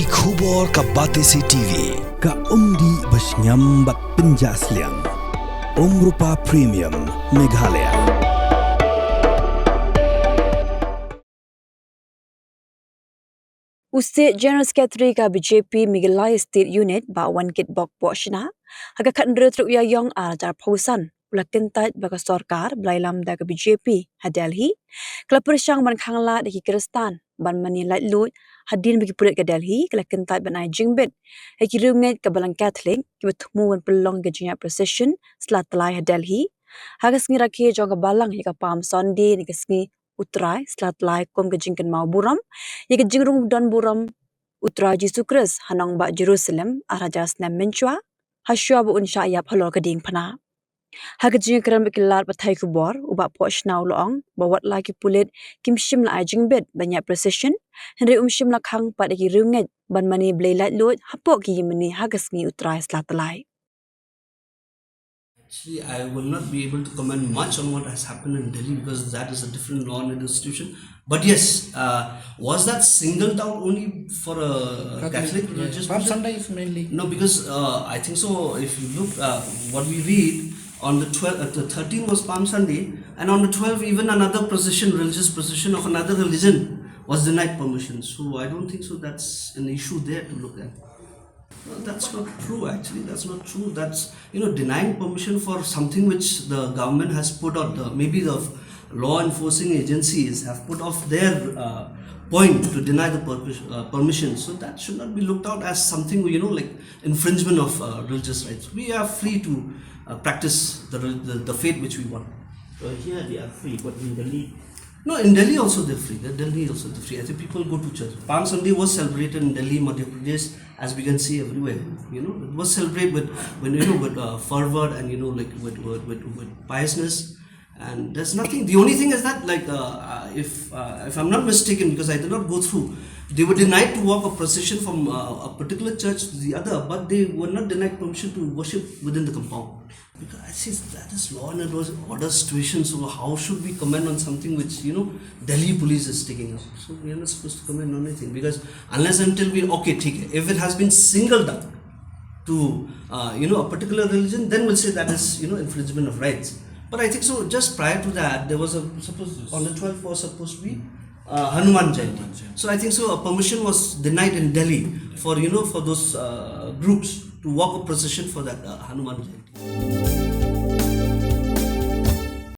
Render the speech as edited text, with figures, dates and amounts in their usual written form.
Ki khubor ka Batesi TV ka umdi basnyam bat penjaslian Rupa Premium Meghalaya. State General Secretary ka BJP Meghalaya State Unit ba wan kit bok boshna haga kandre truk ya yong arajar pausan ulakin tait baka sarkar blailam da ka BJP ha Delhi klapur syang ban khangla da ki Kristan ban mani lait lut hadin bagi pulit ka Delhi kalakin tait ban ai jingbet ha ki runget ka balang Catholic ki betemu wan pelong ka jinya Proseshon selatlai ha Delhi haga sngira ki jong ka balang hi ka Palm Sunday ni ka sngi utrai selatlai kom ka jingkan mau buram ya ka jingrung don buram utrai Jesu Kris hanang ba Jerusalem araja snam menchua hasya bu unsha yap halor ka ding pana haga jinga kram kilar pathai ku bor uba pochnaw loong bawat la ki pulit kim shim la jingbet banyak Proseshon henry shim la khang pa ki runget ban mani bleilat lut hapok ki yimni haga sngi utrai selatlai. Actually, I will not be able to comment much on what has happened in Delhi because that is a different law and institution. But yes, was that singled out only for a Catholic religious? Palm Sunday is mainly. No, because I think so. If you look, what we read on the 12th, the 13th was Palm Sunday, and on the 12th, even another procession, religious procession of another religion, was denied permission. So I don't think so. That's an issue there to look at. No, that's not true. Actually, that's not true. That's denying permission for something which the government has put out. Maybe the law enforcing agencies have put off their point to deny the permission. So that should not be looked out as something like infringement of religious rights. We are free to practice the faith which we want. Here they are free, but in Delhi. No, in Delhi also they're free. Delhi also they're free. I think people go to church. Palm Sunday was celebrated in Delhi, Madhya Pradesh, as we can see everywhere. It was celebrated with fervor and with piousness. And there's nothing. The only thing is that if I'm not mistaken, because I did not go through, they were denied to walk a procession from a particular church to the other, but they were not denied permission to worship within the compound. Because I see that is law and order situation. So how should we comment on something which Delhi police is taking up? So we are not supposed to comment on anything because unless until if it has been singled out to a particular religion, then we'll say that is infringement of rights. But I think so. Just prior to that, there was on the 12th was supposed to be Hanuman Jayanti. So I think so. A permission was denied in Delhi for for those groups to walk a procession for that Hanuman Jayanti.